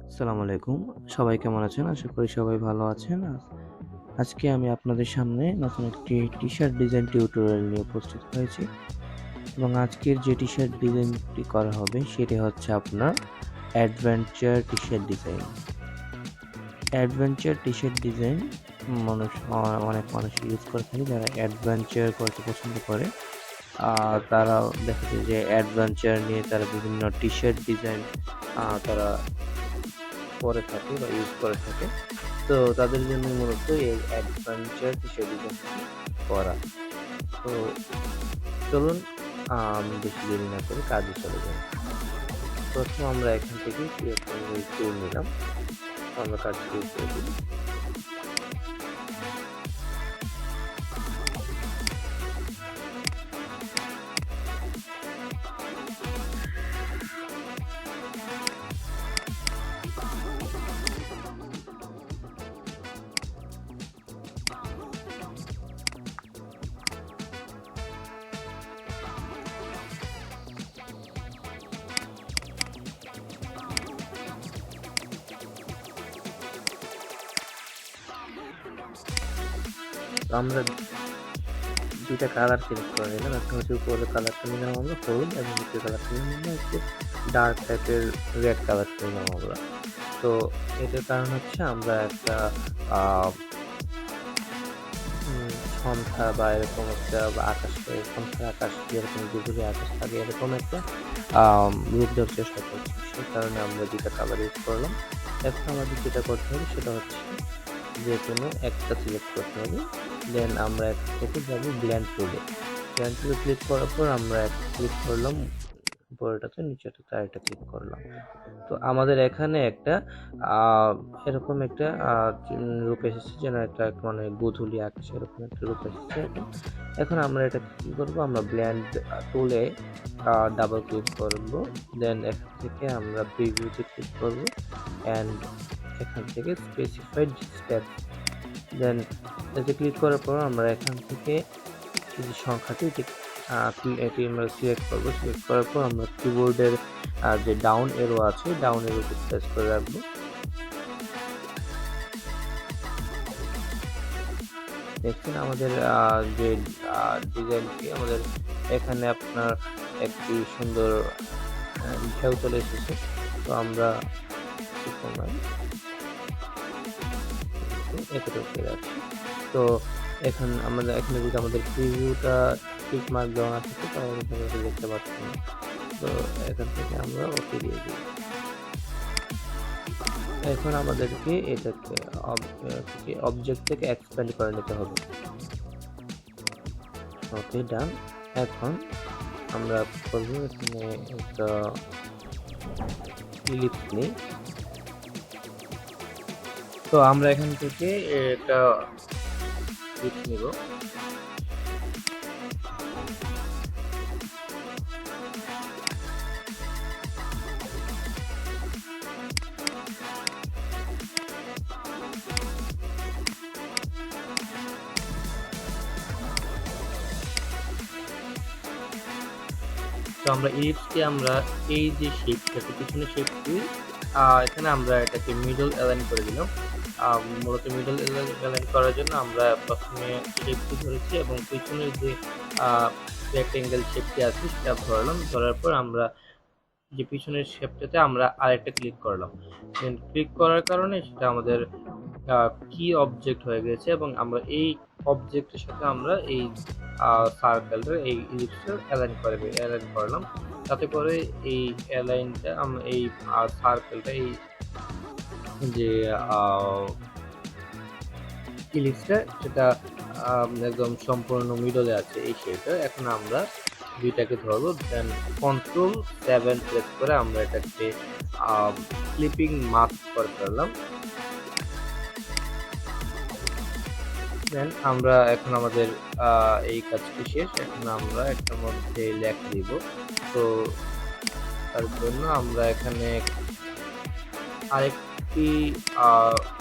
আসসালামু আলাইকুম। সবাই কেমন আছেন? আশা করি সবাই ভালো আছেন। আজকে আমি আপনাদের সামনে নতুন একটি টি-শার্ট ডিজাইন টিউটোরিয়াল নিয়ে উপস্থিত হয়েছি এবং আজকের যে টি-শার্ট ডিজাইনটি করা হবে সেটি হচ্ছে আপনার adventure T-shirt design. Adventure T-shirt design অনেক মানুষ ইউজ করে থাকে যারা অ্যাডভেঞ্চার করতে পছন্দ করে। তারা দেখা যায় যে অ্যাডভেঞ্চার নিয়ে তারা বিভিন্ন টি-শার্ট ডিজাইন তারা করে থাকে বা ইউজ করে থাকে। তো তাদের জন্য মূলত এই অ্যাডভেঞ্চার টি-শার্ট ডিজাইনটি করা। তো চলুন বেশি দেরি না করে কাজে চলে যাই। প্রথম আমরা এখান থেকে ক্রিয়েট টুল নিলাম, আমরা কাজ শুরু করে দিই। আমরা দুইটা কালার সিলেক্ট করে নিলাম, একটা হচ্ছে উপরের কালারটা নিলাম আমরা হলুদ এবং নিচের কালারটা নিলাম একটু ডার্ক টাইপের রেড কালারটা নিলাম আমরা। তো এটার কারণ হচ্ছে আমরা একটা সন্ধ্যা বা এরকম একটা আকাশ, সন্ধ্যার আকাশ যেরকম দুপুরে আকাশ থাকে এরকম একটা রূপ দেওয়ার চেষ্টা করছি, সেই কারণে আমরা দুইটা কালার ইউজ করলাম। এখন আমাদের যেটা করতে হবে সেটা হচ্ছে যে কোনো একটা সিলেক্ট করতে হবে, দেন আমরা এক থেকে যাবো ব্লেন্ড টুলে। ব্লেন্ড টুলে ক্লিক করার পর আমরা একটা ক্লিক করলাম উপরেটাতে, নিচেটাতে আরেকটা ক্লিক করলাম। তো আমাদের এখানে একটা এরকম একটা রূপ এসেছে, যেন একটা মানে গোধূলি আকাশ এরকম একটা রূপ এসেছে। এখন আমরা এটা কি করব, আমরা ব্লেন্ড টুলে ডাবল ক্লিক করব, দেন এখান থেকে আমরা প্রিভিউতে ক্লিক করব অ্যান্ড এখান থেকে স্পেসিফাইড স্টেপ, দেন এতে ক্লিক করার পর আমরা এখান থেকে যে সংখ্যাটি এটি আমরা সিলেক্ট করবো। সিলেক্ট করার পর আমরা কিবোর্ডের যে ডাউন এরো আছে, ডাউন এরোতে প্রেস করে রাখবো। দেখছেন আমাদের যে ডিজাইনটি আমাদের এখানে আপনার একটি সুন্দর ঢেউ চলে এসেছে। তো আমরা এতটুকু রাখছি। তো এখানে যদি আমাদের প্রিভিউটা টিক মার্ক দেওয়া না থাকে তাহলে দেখতে পাচ্ছি না। তো এখান থেকে আমরা ওকে দিয়ে দিই। এখন আমাদেরকে এটাকে অবজেক্ট থেকে এক্সপ্যান্ড করে নিতে হবে। ওকে, ডান। এখন আমরা করব এখানে একটা ইলিপস নিই। তো আমরা এখান থেকে একটা ইলিপস নিব। তো আমরা ইলিপসকে আমরা এই যে শেপটা, পিছনের শেপটি এখানে আমরা এটাকে মিডল অ্যালাইন করে দিলাম। মূলত মিডল অ্যালাইন করার জন্য আমরা প্রথমে শেপটি ধরেছি এবং পিছনের যে রেক্টেঙ্গেল শেপটি আছে সেটা ধরলাম। ধরার পর আমরা যে পিছনের শেপটাতে আমরা আরেকটা ক্লিক করলাম। দেন ক্লিক করার কারণে সেটা আমাদের কি অবজেক্ট হয়ে গেছে এবং আমরা এই অবজেক্টের সাথে আমরা এই সার্কেলটা, এই ইলিপসটা অ্যালাইন করলাম। তাতে করে এই অ্যালাইনটা আমরা এই সার্কেলটা, এই যে ইলিপসটা সেটা একদম সম্পূর্ণ মিডলে আছে এই শেপটা। এখন আমরা দুইটাকে ধরবো, দেন Ctrl+7 প্রেস করে আমরা এটাকে ক্লিপিং মাস্ক করে ফেললাম। দেন আমরা এখন আমাদের এই কাজটি শেষ। এখন আমরা এটার মধ্যে লেখা দিব। তো তার জন্য আমরা এখানে আরেকটি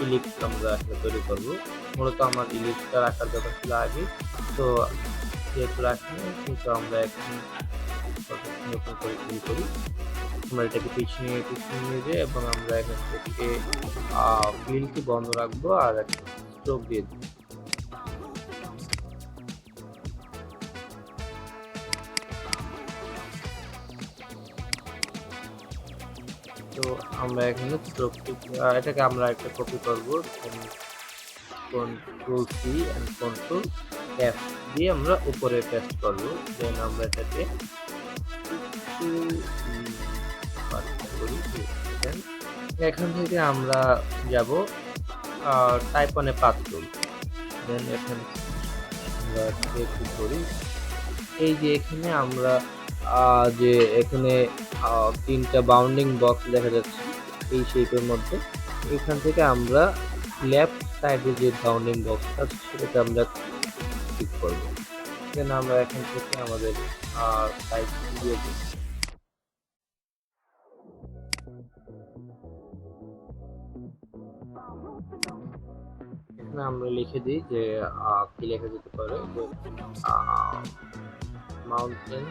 ইলিপস আমরা তৈরি করব। মূলত আমার ইলিপসটা রাখার দরকার ছিল আগে, তো যেহেতু রাখিনি কিন্তু আমরা এখন নতুন করে শুরু করি। আমরা এটাকে পিছনে নিয়ে যাই এবং আমরা এখান থেকে ফিলকে বন্ধ রাখবো আর একটা স্ট্রোক দিয়ে দিব। তো আমরা এখানে স্ট্রোকটি এটাকে আমরা একটা কপি করবো, control C and control F দিয়ে আমরা উপরে পেস্ট করবো। দেন আমরা এটাকে একটু করি। দেন এখান থেকে আমরা যাব type on a path tool. Then এখানে আমরা একটু ধরি, এই যে এখানে আমরা যে এখানে তিনটা বাউন্ডিং বক্স দেখা যাচ্ছে এই শেপের মধ্যে, এখান থেকে আমরা লেফট সাইডে যে বাউন্ডিং বক্সটা আছে সেটাকে আমরা ক্লিক করব। দেন আমরা এখান থেকে আমাদের সাইজ দিয়ে দিই। এখানে আমরা লিখে দিই যে কি লেখা যেতে পারে, যে মাউন্টেন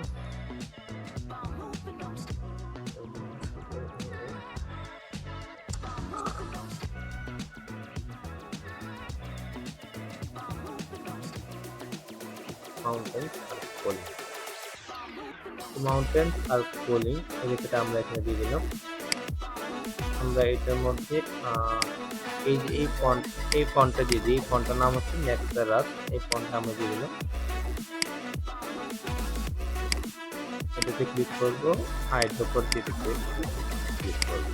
মাউন্টেন্স আর কোলিং এই লেখাটা আমরা এখানে দিয়ে দিলাম। আমরা এটার মধ্যে এই যে এই ফন্টটা দিয়ে দিই। এই ফন্টটার নাম হচ্ছে নেক্সারাস। এই ফন্টটা আমরা দিয়ে দিলাম। এটাতে ক্লিক করব, হাইড উপর যেতে ক্লিক করব,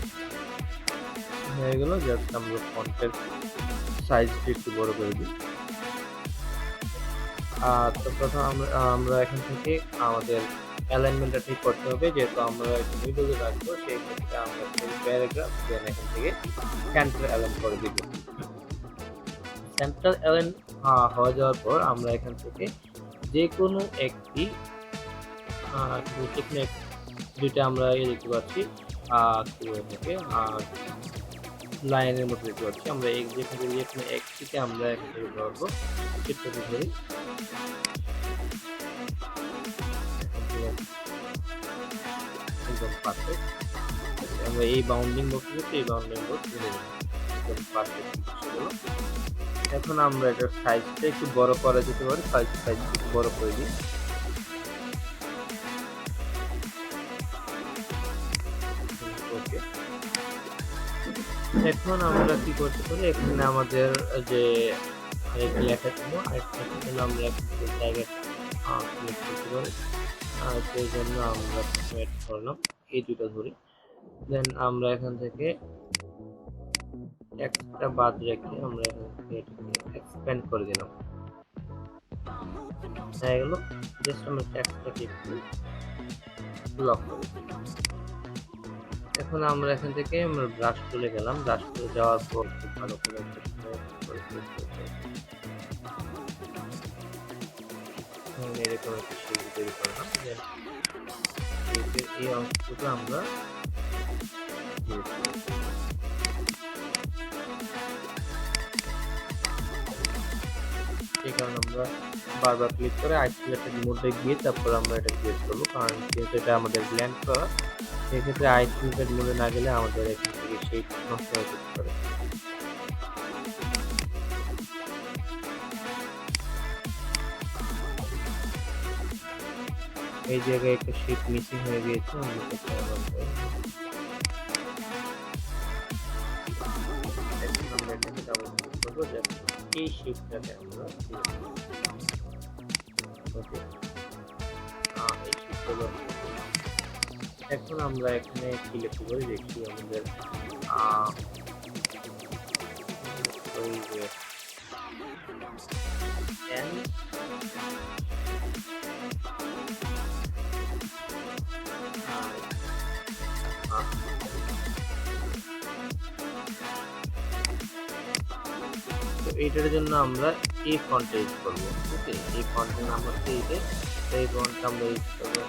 হয়ে গেল। জাস্ট আমরা ফন্টের সাইজটা একটু বড় করে দিই। তো প্রথম আমরা এখান থেকে আমাদের অ্যালাইনমেন্টটা ঠিক করতে হবে, যেহেতু আমরা একটু মিডলে রাখবো সেই ক্ষেত্রে আমরা প্যারাগ্রাফ দেন এখান থেকে সেন্টার অ্যালাইন করে দিব। সেন্টার অ্যালাইন হয়ে যাওয়ার পর আমরা এখান থেকে যে কোনো একটি যেটা আমরা দেখতে পাচ্ছি লাইনের মধ্যে দেখতে পাচ্ছি, আমরা যেখানে একটিকে আমরা এখান থেকে ধরবো, সেটাকে ধরি। একদম পারফেক্ট। আমরা এই বাউন্ডিং বক্স একদম পারফেক্ট হলো। এখন আমরা এটার সাইজটা একটু বড় করা যেতে পারে, সাইজ একটু বড় করে দিই। ওকে, এখন আমরা কি করতে পারি, এখানে আমাদের যে আরেকটা লেখা ছিল আরেকটা আমরা একটা জায়গায় সিলেক্ট করতে পারি। সেই জন্য আমরা এড করলাম, এই দুটো ধরি। দেন আমরা এখান থেকে একটা বাদ রেখে আমরা এখান থেকে এক্সপ্যান্ড করে দিলাম, হয়ে গেল। জাস্ট আমরা টেক্সটটাকে একটু লক করি। এখন আমরা এখান থেকে আমরা ব্রাশ তুলে গেলাম। ব্রাশ তুলে যাওয়ার পর খুব ভালো করে এরকম একটা শেপ তৈরি করলাম। দেন এই অংশটুকু আমরা সেই কারণে আমরা বারবার ক্লিক করে আইসোলেটেড মোডে গিয়ে তারপর আমরা এটা ক্লিক করবো, কারণ যেহেতু এটা আমাদের ব্ল্যান্ড করা, সেক্ষেত্রে আইসোলেটেড মোডে না গেলে আমাদের এখান থেকে শেপ নষ্ট হয়ে যেতে পারে। এই জায়গায় একটা শেপ মিসিং হয়ে গিয়েছে, এই শেপটাকে আমরা এখন আমরা এখানে কি লিখতে পারি দেখি, আমাদের ওই যে তো এইটার জন্য আমরা এই ফন্টটা ইউজ করবো। ওকে, এই ফন্টের নাম হচ্ছে এই ফন্টটা আমরা ইউজ করবো।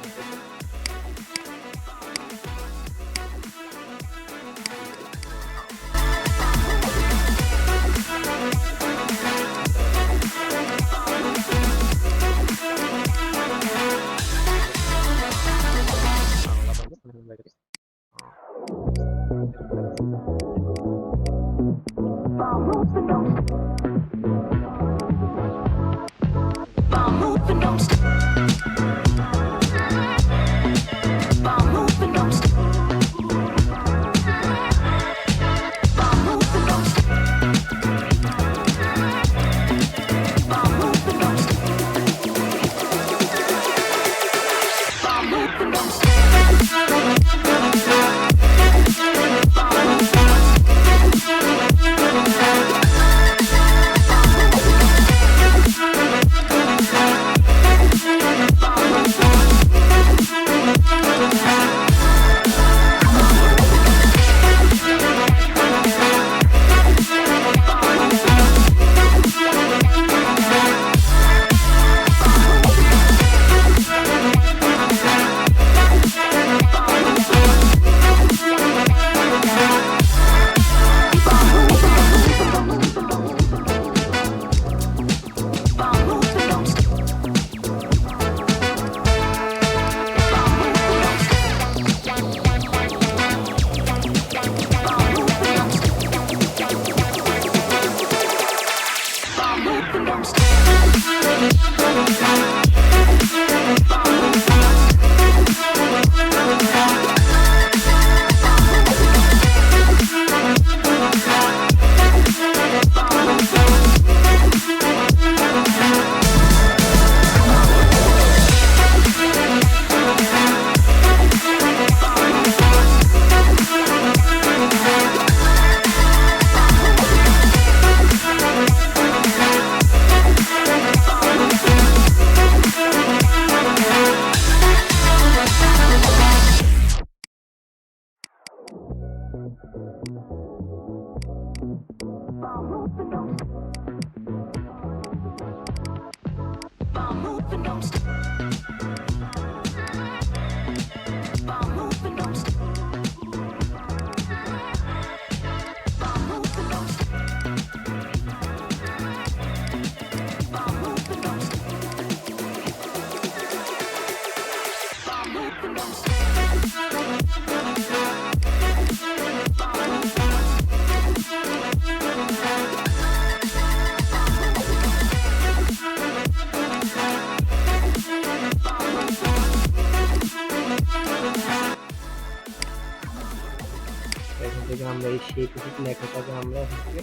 থেকে আমরা এই শেপে লেখাটাকে আমরা এখান থেকে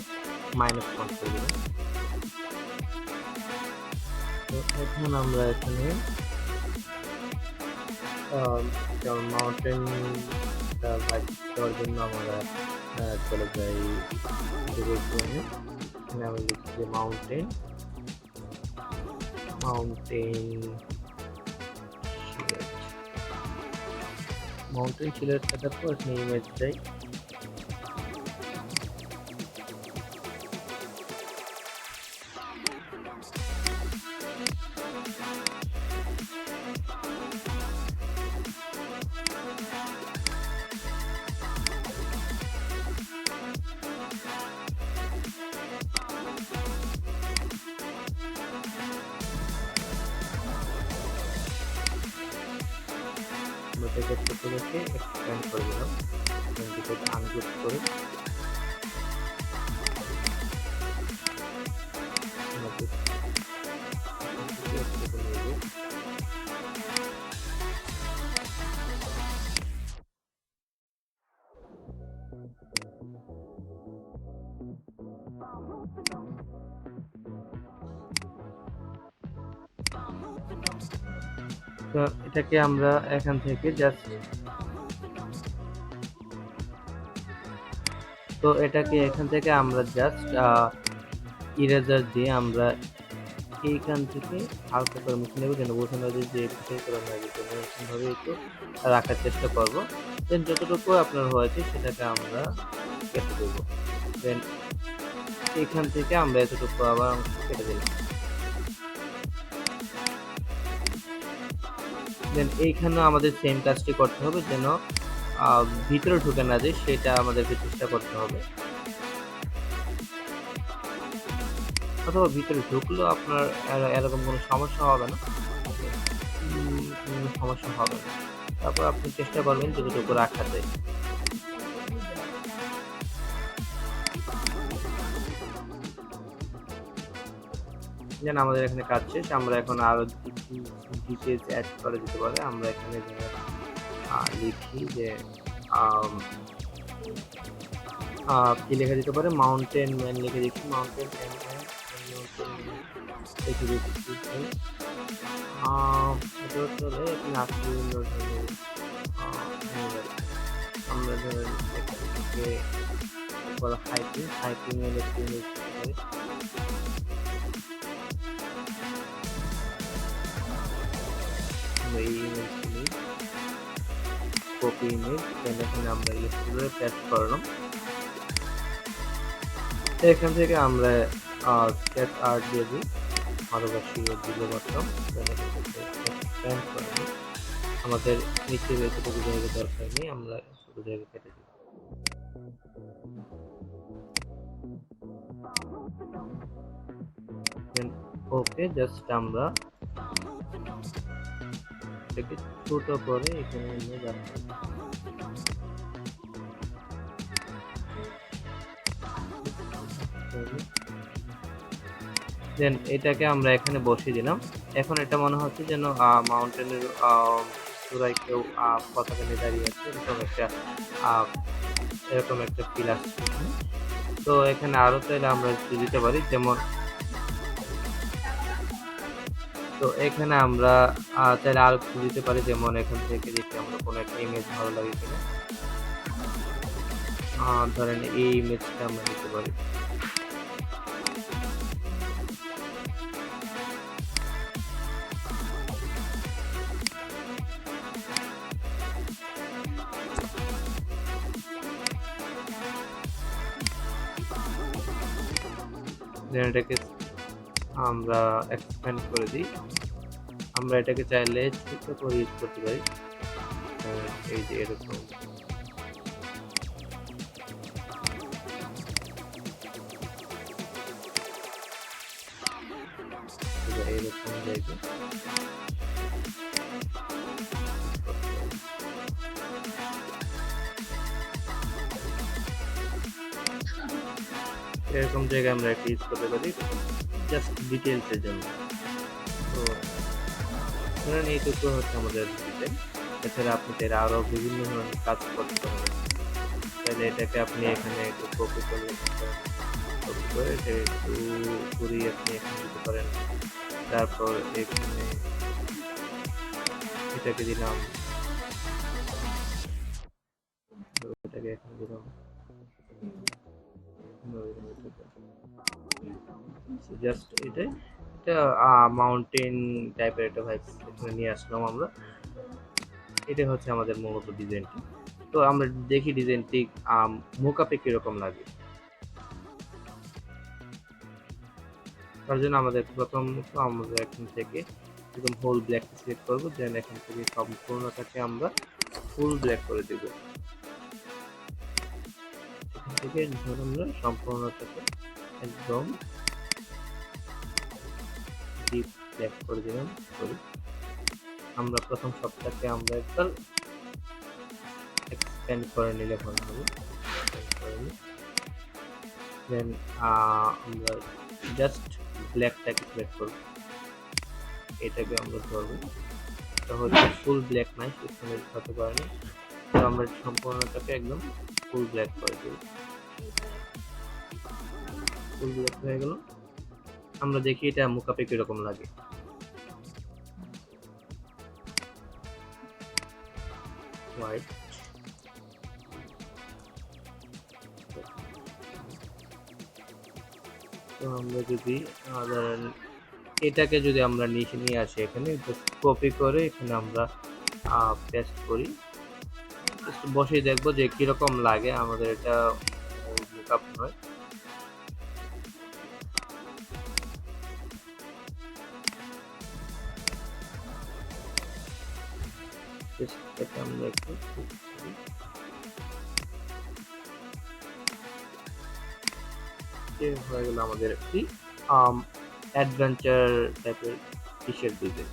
-1 করে দেব। তো এখন আমরা এখানে যেমন মাউন্টেনটা ভাগ দেওয়ার জন্য আমরা চলে যাই গুগল ক্রোমে। এখানে আমি লিখি যে মাউন্টেন সিলেক্ট থাকার পর এখানে ইমেজ যাই। এটাকে ছোট রেখে এক্সপ্যান্ড করে দিলাম, এটাকে আনগ্রুপ করে তো এটাকে আমরা এখান থেকে জাস্ট ইরেজার দিয়ে আমরা এইখান থেকে হালকা করে মুছে নেব, যেন বোঝা না যায় যে এটাই করা লাগে। এরকমভাবে একটু রাখার চেষ্টা করব। দেন যতটুকু আপনার হয়েছে সেটাকে আমরা কেটে দেবো। দেন এইখান থেকে আমরা এতটুকু আবার অংশ কেটে দিলাম। দেন এইখানে আমাদের সেম কাজটি করতে হবে, যেন ভিতরে ঢুকে না যায় সেটা আমাদেরকে চেষ্টা করতে হবে। অথবা ভিতরে ঢুকলেও আপনার এরকম কোনো সমস্যা হবে না, তারপর আপনি চেষ্টা করবেন যতটুকু রাখা যায়। যেন আমাদের এখানে কাজ শেষ। আমরা এখন আরো ডিটেলস অ্যাড করা যেতে পারে। আমরা এখানে লিখি যে কি লেখা যেতে পারে, মাউন্টেন ম্যান লিখে দিচ্ছি, মাউন্টেন লিখে দিচ্ছি। এটা চলে এখানে আসলে বিভিন্ন ধরনের আমরা ধরেন থেকে বলা হাইকিং এর একটি ইমেজ এই ইমেজগুলি কপি ইমেজ, এখানে আমরা ইলাস্ট্রেটরে পেস্ট করলাম। এখান থেকে আমরা স্কেচ আর্ট দিয়ে দিই, ভালোবাসি দিতে পারতাম। আমাদের নিচে এতটুকু জায়গা দরকার নেই, আমরা ছোট জায়গা কেটে দিই। ওকে, জাস্ট আমরা এটাকে ছোট করে এখানে নিয়ে যাচ্ছি। দেন এটাকে আমরা এখানে বসিয়ে দিলাম। এখন এটা মনে হচ্ছে যেন মাউন্টেনের চূড়ায় কেউ পতাকা নিয়ে দাঁড়িয়ে আছে, এরকম একটা ফিল আসছে। তো এখানে আরো চাইলে আমরা দিতে পারি, যেমন তো এখানে আমরা চাইলে আরো কিছু দিতে পারি, যেমন এখান থেকে দেখি আমরা কোনো একটা ইমেজ ভালো লাগে কিনা। ধরেন এই ইমেজটা আমরা দিতে পারি। এটাকে আমরা এক্সপ্যান্ড করে দিই। আমরা এটাকে চাইলে ছোট করে ইউজ করতে পারি, এই যে এরকম। এরকম জায়গা এরকম জায়গায় আমরা একটা ইউজ করতে পারি, জাস্ট ডিটেলসের জন্য। তো ধরেন এইটুকু হচ্ছে আমাদের ডিটেল। এছাড়া আপনি চাইলে আরো বিভিন্ন ধরনের কাজ করতে পারবেন। তাহলে এটাকে আপনি এখানে একটু কপি করে নিতে পারেন। কপি করে এটা একটু ঘুরিয়ে আপনি এখানে দিতে পারেন। তারপর এখানে এটাকে দিলাম, এটাকে এখানে দিলাম। জাস্ট এটা এটা মাউন্টেন টাইপের একটা ভাইব এখানে নিয়ে আসলাম আমরা। এটা হচ্ছে আমাদের মূলত ডিজাইনটি। তো আমরা দেখি ডিজাইনটি মোকআপে কিরকম লাগে। তার জন্য আমাদের প্রথমত আমরা এখান থেকে একদম হোল ব্ল্যাক সিলেক্ট করবো, দেন এখান থেকে সম্পূর্ণটাকে আমরা ফুল ব্ল্যাক করে দেব। এখান থেকে ধরুন আমরা সম্পূর্ণটাকে একদম ডিপ ব্ল্যাক করে দিলাম। আমরা প্রথম সপ্তাহকে আমরা একবার এক্সপ্যান্ড করে নিলে ভালো হবে। দেন আমরা জাস্ট ব্ল্যাকটাকে সিলেক্ট করব, এটাকে আমরা ধরবো। এটা হচ্ছে ফুল ব্ল্যাক নাই, সেখানে হতে পারে না। তো আমরা সম্পূর্ণটাকে একদম ফুল ব্ল্যাক করে দিই। ফুল ব্ল্যাক হয়ে গেল। আমরা দেখি এটা মোকআপে কিরকম লাগে। হোয়াইট, তো আমরা যদি ধরেন এটাকে যদি আমরা নিচে নিয়ে আসি, এখানে কপি করে এখানে আমরা পেস্ট করি, বসে দেখবো যে কিরকম লাগে। আমাদের এটা মেকআপ নয়, আমরা একটু হয়ে গেল আমাদের একটি অ্যাডভেঞ্চার টাইপের টি-শার্ট ডিজাইন।